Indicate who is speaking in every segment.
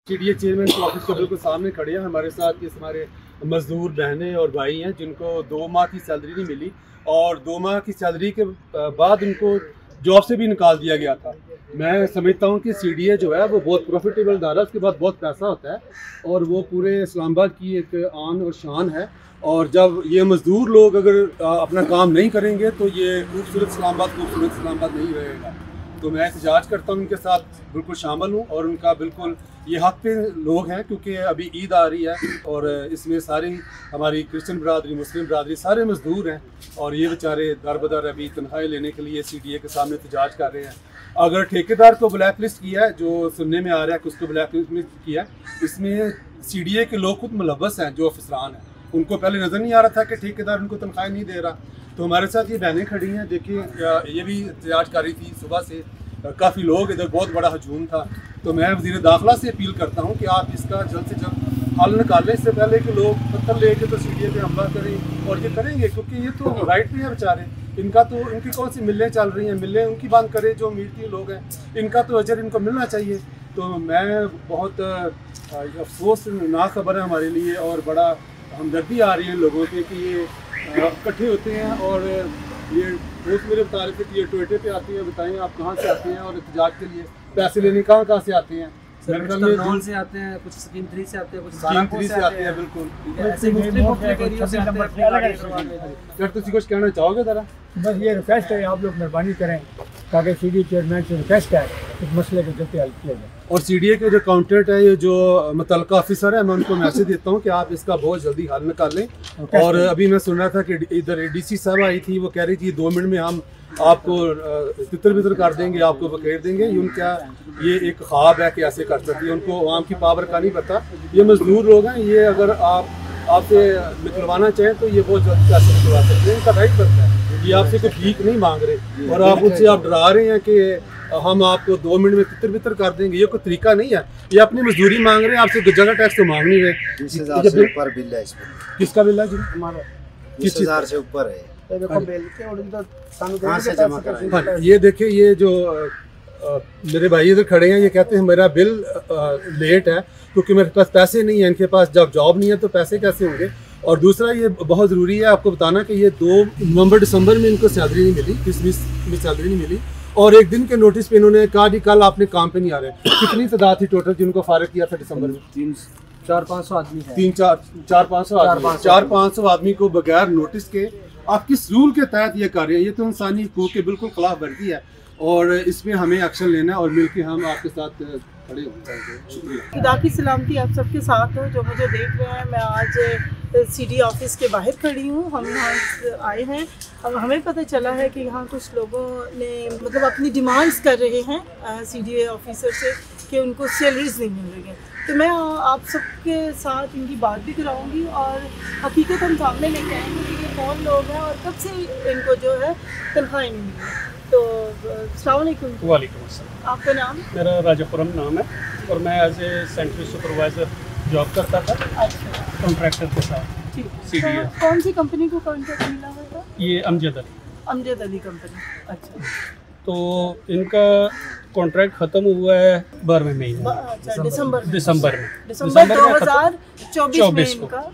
Speaker 1: CDA chairman के office के बिल्कुल सामने खड़े हैं। हमारे साथ ये हमारे मजदूर बहनें और भाई हैं जिनको 2 माह की सैलरी नहीं मिली और 2 माह की सैलरी के बाद उनको जॉब से भी निकाल दिया गया था। मैं समझता हूँ कि सीडीए जो है वो बहुत प्रॉफिटेबल इदारा है, उसके बाद बहुत पैसा होता है और वो पूरे इस्लामाबाद की एक आन और शान है। और जब ये मजदूर लोग अगर अपना काम नहीं करेंगे तो ये खूबसूरत इस्लामाबाद नहीं रहेगा। तो मैं एहतजाज करता हूँ, उनके साथ बिल्कुल शामिल हूँ और उनका बिल्कुल ये हक पे लोग हैं क्योंकि अभी ईद आ रही है और इसमें सारी हमारी क्रिश्चियन बरादरी, मुस्लिम बरादरी सारे मजदूर हैं और ये बेचारे दर बदर अभी तनख्वाही लेने के लिए सीडीए के सामने एहतजाज कर रहे हैं। अगर ठेकेदार को ब्लैक लिस्ट किया है, जो सुनने में आ रहा है कि उसको ब्लैक लिस्ट किया है, इसमें सीडीए के लोग खुद मुलव्वस हैं जो अफसरान हैं। उनको पहले नज़र नहीं आ रहा था कि ठेकेदार उनको तनख्वाही नहीं दे रहा। तो हमारे साथ ये बहनें खड़ी हैं, देखिए ये भी एहतजाज कर रही थी सुबह से, काफ़ी लोग इधर, बहुत बड़ा हजूम था। तो मैं वज़ीर दाखिला से अपील करता हूँ कि आप इसका जल्द से जल्द हल निकालें, इससे पहले कि लोग पत्थर लेके तो सीडीए पे हमला करें। और ये करेंगे क्योंकि ये तो राइट पे है बेचारे, इनका तो, इनकी कौन सी मिलें चल रही हैं, मिलें उनकी बंद करें जो मीठी लोग हैं, इनका तो अजर इनको मिलना चाहिए। तो मैं बहुत अफसोसनाक खबर है हमारे लिए और बड़ा हमदर्दी आ रही है लोगों के कि ये इकट्ठे होते हैं और ये दोस्त मेरे बता रहे थे कि ये टोयोटे पे आती है। बताएं आप कहाँ से आते हैं और एहतजाज के लिए पैसे लेने कहाँ से आते हैं?
Speaker 2: नॉन से आते हैं, कुछ स्कीम 3 से आते हैं, कुछ
Speaker 1: स्कीम 3 से आते हैं। बिल्कुल
Speaker 2: ऐसे मुख्तलिफ एरिया से आते हैं।
Speaker 1: सर तुम कुछ कहना चाहोगे ज़रा?
Speaker 3: बस ये रिक्वेस्ट है, आप लोग मेहरबानी करें ताकि सीडीए चेयरमैन से रिक्वेस्ट है इस मसले को जल्दी हल किया जाए।
Speaker 1: और सीडीए के जो अकाउंटेंट है, ये जो मुतल्लिका ऑफिसर है, मैं उनको मैसेज देता हूँ कि आप इसका बहुत जल्दी हल निकाल लें। और अभी मैं सुन रहा था कि इधर एडीसी साहब आई थी, वो कह रही थी 2 मिनट में हम आपको तितर बितर कर देंगे, आपको बखेर देंगे। ये उनका ये एक ख्वाब है कि ऐसे कर सकती है, उनको आवाम की पावर का नहीं पता। ये मजदूर लोग हैं, ये अगर आपसे निकलवाना चाहें तो ये बहुत जल्दी पैसे निकलवा सकते हैं, इनका राइट बनता है। ये आपसे कोई भीख नहीं मांग रहे और आप उनसे आप डरा रहे हैं कि हम आपको 2 मिनट में तितर बितर कर देंगे। ये कोई तरीका नहीं है, ये अपनी मजदूरी मांग रहे हैं, आपसे जगह टैक्स तो मांग नहीं रहे।
Speaker 4: 20,000 से ऊपर बिल है इसमें।
Speaker 1: किसका बिल है जी?
Speaker 4: हमारा 20,000 से ऊपर है।
Speaker 1: हाँ, ये देखिए, ये जो मेरे भाई इधर खड़े हैं, ये कहते हैं मेरा बिल लेट है क्योंकि मेरे पास पैसे नहीं है। इनके पास जब जॉब नहीं है तो पैसे कैसे होंगे? और दूसरा ये बहुत ज़रूरी है आपको बताना कि ये 2 नवंबर दिसंबर में इनको सैलरी नहीं मिली, 20 में सैलरी नहीं मिली और 1 दिन के नोटिस पे इन्होंने कहा कि कल आपने काम पे नहीं आ रहे। कितनी तादाद थी टोटल जिनको फारिग किया था दिसंबर में?
Speaker 2: 400-500 आदमी है।
Speaker 1: 400-500 आदमी को बगैर नोटिस के आप किस रूल के तहत ये कर रहे हैं? ये तो इंसानी हकूक़ के बिल्कुल खिलाफ वर्जी है और इसमें हमें एक्शन लेना है और मिलकर हम आपके साथ खड़े होंगे।
Speaker 5: खुदा की सलामती आप सबके साथ हो जो मुझे देख रहे हैं। मैं आज सीडी ऑफिस के बाहर खड़ी हूँ। हम यहाँ आए हैं, हमें पता चला है कि यहाँ कुछ लोगों ने मतलब अपनी डिमांड्स कर रहे हैं सीडीए ऑफिसर से कि उनको सैलरीज नहीं मिल रही है। तो मैं आप सबके साथ इनकी बात भी कराऊंगी और हकीकत हम सामने लेके आएंगे कि ये कौन लोग हैं और कब से इनको जो है तनख्वाही नहीं मिली। तो अस्सलाम वालेकुम।
Speaker 6: वालेकुम अस्सलाम।
Speaker 5: आपका नाम?
Speaker 6: मेरा राजापुरम नाम है और मैं as a sentry supervisor job करता था।
Speaker 5: अच्छा,
Speaker 6: कॉन्ट्रैक्टर के साथ।
Speaker 5: ठीक।
Speaker 6: सीडीए।
Speaker 5: तो कौन सी कंपनी को कॉन्ट्रैक्ट मिला हुआ था?
Speaker 6: ये अमजद
Speaker 5: अली कंपनी। अच्छा,
Speaker 6: तो इनका कॉन्ट्रैक्ट ख़त्म हुआ है 12वें महीने,
Speaker 5: अच्छा,
Speaker 6: दिसंबर में।
Speaker 5: दिसंबर 2024 में इनका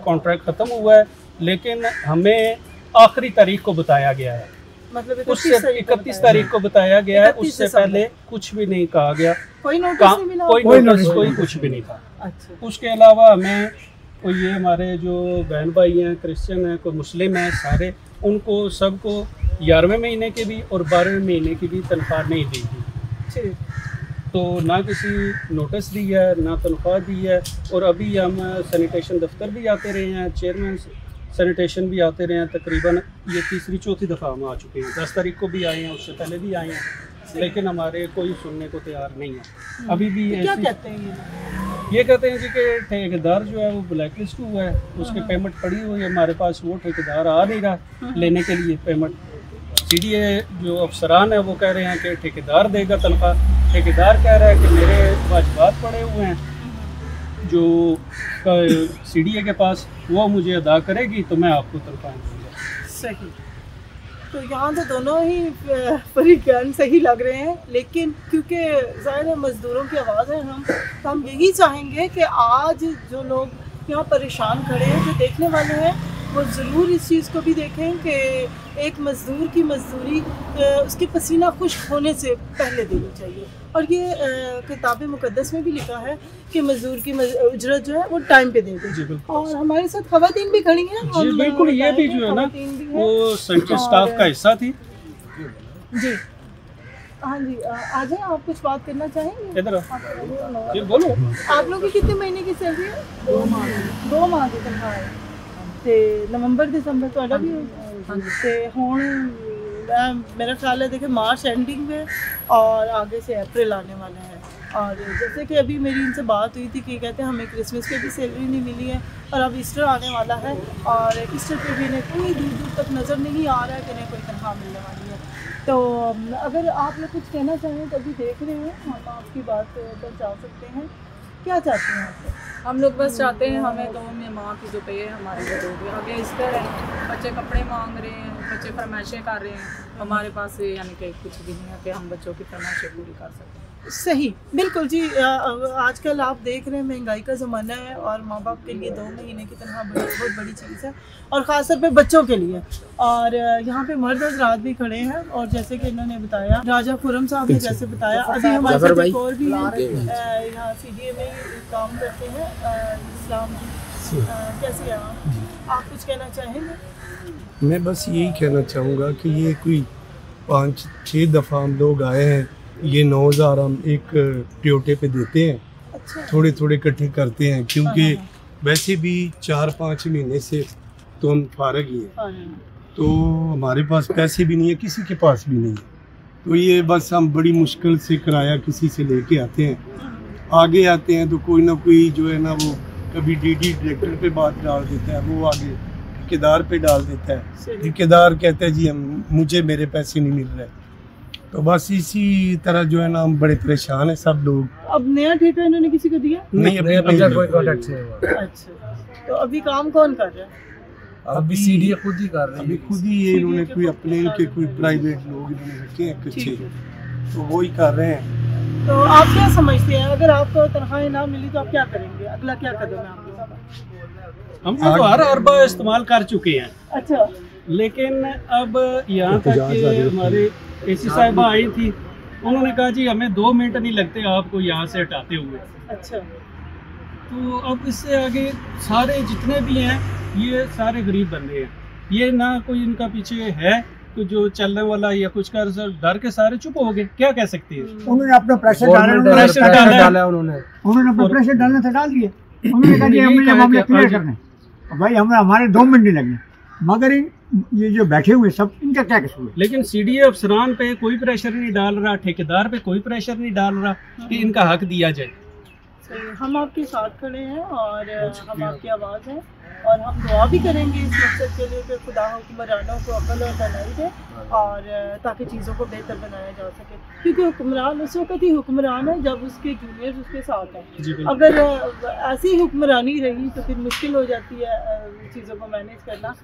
Speaker 6: कॉन्ट्रैक्ट ख़त्म हुआ है, लेकिन हमें आखिरी तारीख को बताया गया है,
Speaker 5: मतलब
Speaker 6: उससे 31 तारीख को बताया गया है। उससे पहले कुछ भी नहीं कहा गया,
Speaker 5: कोई नोटिस नहीं मिला,
Speaker 6: कोई कुछ भी नहीं था।
Speaker 5: अच्छा।
Speaker 6: उसके अलावा हमें कोई, ये हमारे जो बहन भाई हैं, क्रिश्चियन हैं, कोई मुस्लिम हैं, सारे उनको सबको 11वें महीने के भी और 12वें महीने की भी तनख्वाह नहीं दी थी। तो ना किसी नोटिस दी है, ना तनख्वाह दी है। और अभी हम सैनिटेशन दफ्तर भी आते रहे हैं, चेयरमैन सैनिटेशन भी आते रहे हैं, तकरीबन ये 3-4 दफ़ा हम आ चुके हैं। 10 तारीख को भी आए हैं, उससे पहले भी आए हैं, लेकिन हमारे कोई सुनने को तैयार नहीं है। अभी भी
Speaker 5: क्या कहते हैं
Speaker 6: ये कहते हैं जी कि ठेकेदार जो है वो ब्लैक लिस्ट हुआ है, उसकी पेमेंट पड़ी हुई है हमारे पास, वो ठेकेदार आ नहीं रहा लेने के लिए पेमेंट। सीडीए जो अफसरान है वो कह रहे हैं कि ठेकेदार देगा तनख्वाह। ठेकेदार कह रहा है कि मेरे वाजिबात पड़े हुए हैं जो सीडीए के पास, वो मुझे अदा करेगी तो मैं आपको तनख्वाह दूँगा।
Speaker 5: सही। तो यहाँ तो दोनों ही फरीक़ैन सही लग रहे हैं, लेकिन क्योंकि ज़ाहिर है मज़दूरों की आवाज़ है तो हम यही चाहेंगे कि आज जो लोग यहाँ परेशान खड़े हैं, जो देखने वाले हैं, वो ज़रूर इस चीज़ को भी देखें कि एक मज़दूर की मज़दूरी उसके पसीना खुश्क होने से पहले देनी चाहिए। और ये किताब मुक़द्दस में भी लिखा है कि मज़दूर की उजरत जो है वो टाइम पे दे दें। और हमारे साथ ख़वातीन भी खड़ी हैं।
Speaker 6: जी बिल्कुल, ये भी जो है ना वो सेंटर स्टाफ का हिस्सा थी।
Speaker 5: जी हाँ जी, आ जाए, आप कुछ बात करना चाहेंगे?
Speaker 6: इधर जी बोलो।
Speaker 5: आप लोग की कितने महीने की सैलरी है? 2 माह की तनख्वाह है ते नवंबर दिसंबर तो भी ते हुण मेरा ख्याल है देखे मार्च एंडिंग में और आगे से अप्रैल आने वाला है। और जैसे कि अभी मेरी इनसे बात हुई थी कि कहते हैं हमें क्रिसमस पे भी सैलरी नहीं मिली है और अब ईस्टर आने वाला है और ईस्टर पे भी इन्हें कोई दूर दूर तक नज़र नहीं आ रहा है कि इन्हें कोई तनख्वाह मिलने वाली है। तो अगर आप लोग कुछ कहना चाहें तो अभी देख रहे हैं, हम आपकी बात पर जा सकते हैं। क्या चाहते हैं आप?
Speaker 7: हम लोग बस चाहते हैं हमें 2 माह की जो पे है हमारे को दो। अगले ईस्टर है, बच्चे कपड़े मांग रहे हैं, बच्चे फरमाइशें कर रहे हैं, हमारे पास यानी कि कुछ भी नहीं है कि हम बच्चों की फरमाइशें पूरी कर सकें।
Speaker 5: सही, बिल्कुल जी। आजकल आप देख रहे हैं महंगाई का ज़माना है और माँ बाप के लिए 2 महीने की तनख्वाह बहुत बड़ी चीज़ है और ख़ास तौर पे बच्चों के लिए। और यहाँ पे मर्द हज़रात भी खड़े हैं और जैसे कि इन्होंने बताया, राजा खुर्रम साहब ने जैसे बताया, अभी हमारे साथ एक और भी यहाँ CDA में काम करते हैं, इस्लाम जी। कैसे हैं आप कुछ कहना चाहेंगे?
Speaker 8: मैं बस यही कहना चाहूँगा कि ये कोई 5-6 दफ़ा हम लोग आए हैं, ये 9,000 हम एक ट्योटे पे देते हैं।
Speaker 5: अच्छा।
Speaker 8: थोड़े थोड़े इकट्ठे करते हैं क्योंकि वैसे भी 4-5 महीने से तो हम फारग ही हैं, तो हमारे पास पैसे भी नहीं है, किसी के पास भी नहीं है। तो ये बस हम बड़ी मुश्किल से किराया किसी से लेके आते हैं। आगे आते हैं तो कोई ना कोई जो है ना वो कभी DD डायरेक्टर पे बात डाल देता है, वो आगे ठेकेदार पे डाल देता है। ठेकेदार कहता है जी मुझे मेरे पैसे नहीं मिल रहे। तो बस इसी तरह जो है ना हम बड़े परेशान हैं सब लोग।
Speaker 5: अब नया ठेका इन्होंने किसी को दिया?
Speaker 8: नहीं, अभी कोई कॉन्ट्रैक्ट नहीं हुआ।
Speaker 5: अच्छा, तो अभी काम कौन कर रहा है?
Speaker 2: अभी CDA खुद ही कर रहे हैं।
Speaker 8: अभी खुद ही ये इन्होंने कोई अपने इनके कोई प्राइवेट लोग इन्होंने रखे हैं कच्चे, तो वो ही कर रहे हैं।
Speaker 5: तो आप क्या समझते हैं, अगर आपको तनख्वाह ना मिली तो आप क्या करेंगे? अगला क्या कदम है आप लोगों का?
Speaker 6: हम तो हर अरबा इस्तेमाल कर चुके हैं।
Speaker 5: अच्छा,
Speaker 6: लेकिन अब यहाँ तक कि हमारे AC साहिबा आई थी, उन्होंने कहा जी हमें 2 मिनट नहीं लगते आपको यहाँ से हटाते हुए।
Speaker 5: अच्छा,
Speaker 6: तो अब इससे आगे सारे जितने भी हैं ये सारे गरीब बंदे हैं, ये ना कोई इनका पीछे है तो जो चलने वाला या कुछ कर, डर के सारे चुप हो गए। क्या कह सकते हैं?
Speaker 3: उन्होंने अपना प्रेशर डाला,
Speaker 6: उन्होंने
Speaker 3: अपना प्रेशर डालने से डाल दिए। उन्होंने कहा कि हमें मामले क्लियर करने, भाई हमारे 2 मिनट नहीं लगने, मगर ये जो बैठे हुए सब इनका क्या कसूर है?
Speaker 6: लेकिन CDA अफसरान पे कोई प्रेशर नहीं डाल रहा, ठेकेदार पे कोई प्रेशर नहीं डाल रहा कि इनका हक दिया जाए।
Speaker 5: हम आपके साथ खड़े हैं और हम आपकी आवाज़ हैं और हम दुआ भी करेंगे इस मकसद के लिए कि खुदा हुक्मरानों को अक्ल और दानाई दे और ताकि चीज़ों को बेहतर बनाया जा सके, क्योंकि हुक्मरान उस वक्त ही हुक्मरान है जब उसके जूनियर्स उसके साथ हैं। अगर ऐसी हुक्मरानी रही तो फिर मुश्किल हो जाती है चीज़ों को मैनेज करना।